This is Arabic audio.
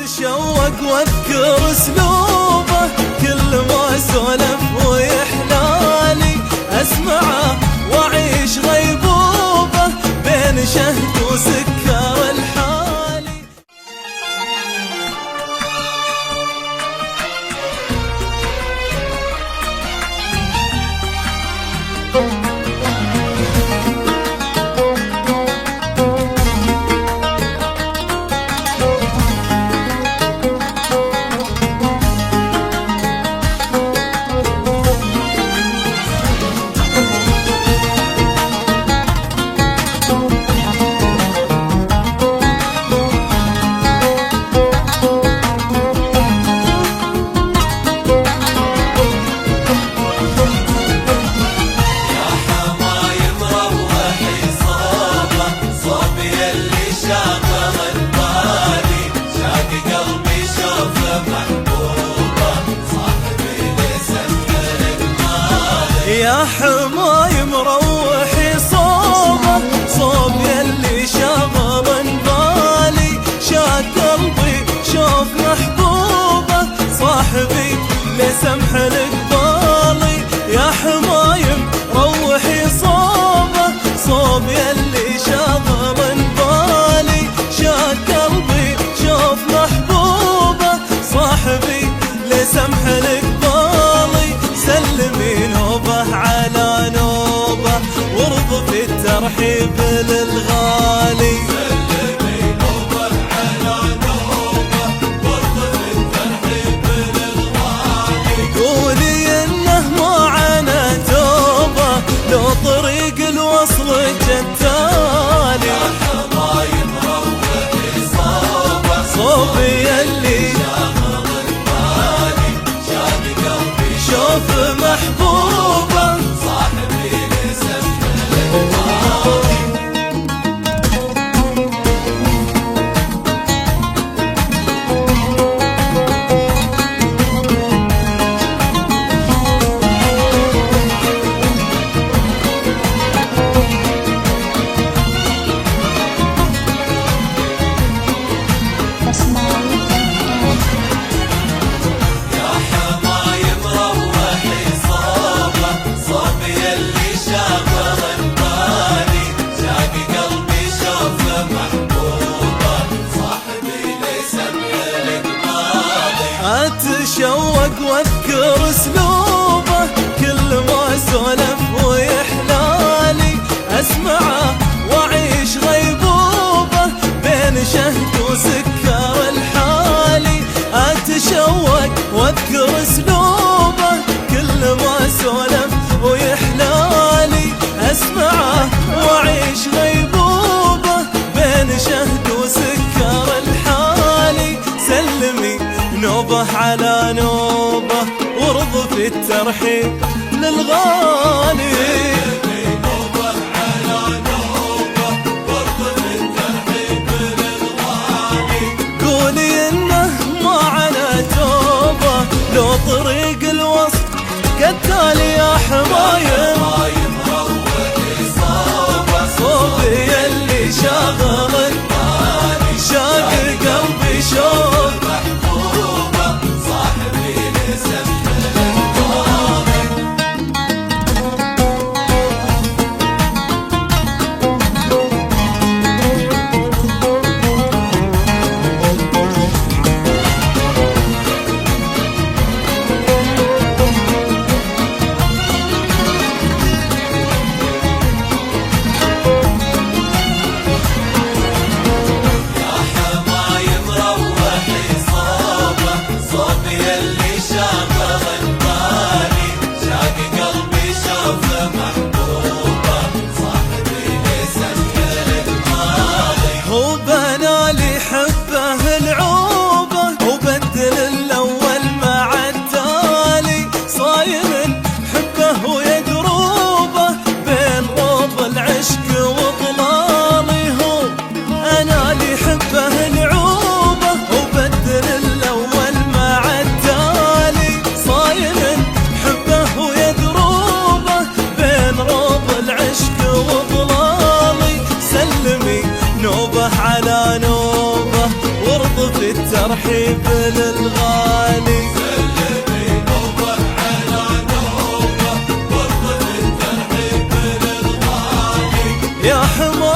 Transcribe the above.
اتشوق واذكر اسلوبه كل ما سولف ويحلالي اسمعه واعيش غيبوبه بين شهد وسكر الحالي. يا حماي مروحي صوبه صوب يلي شغل بالي شاد قلبي شوف محبوبه صاحبي لسمح القبالي. يا حماي مروحي صوبه صوب يلي شغل بالي شاد قلبي شوف محبوبه صاحبي لسمح القبالي. سلمي نوبه على نوبه وارض في الترحيب للغالي. سلمي نوبه على نوبه وارض في الترحيب للغالي. قولي انه ما عنا توبه لو طريق الوصل جتالي. يا حماي مروحي صوبه صوب يلي شغل بالي شاد قلبي شوف محبوبه صاحبي لسمح القبالي. يا حماي مروحي صوبه صوب يلي شغل بالي شاق قلبي شوف محبوبه صاحبي لسمح القبالي. اتشوق واذكر اسلوبه كل ما سولف ويحلالي اسمعه واعيش غيبوبه بين شهد وسكر الحالي. اتشوق واذكر اسلوبه كل ما سولف ويحلالي اسمعه واعيش غيبوبه بين شهد وسكر الحالي. سلمي نوبه على نوبه وارض في الترحيب للغالي. سلمي نوبه على نوبه وارض في الترحيب للغالي. قولي انه ما عنا توبه لو طريق الوصل كالتالي. يا حمايم حماي مروحي صوبه صوب يلي شغل بالي شاق قلبي شوف محبوبه صاحبي لسمح القبالي. بالترحيب للغالي. سلمي نوبة على نوبة، برضه بالترحيب للغالي. يا حمار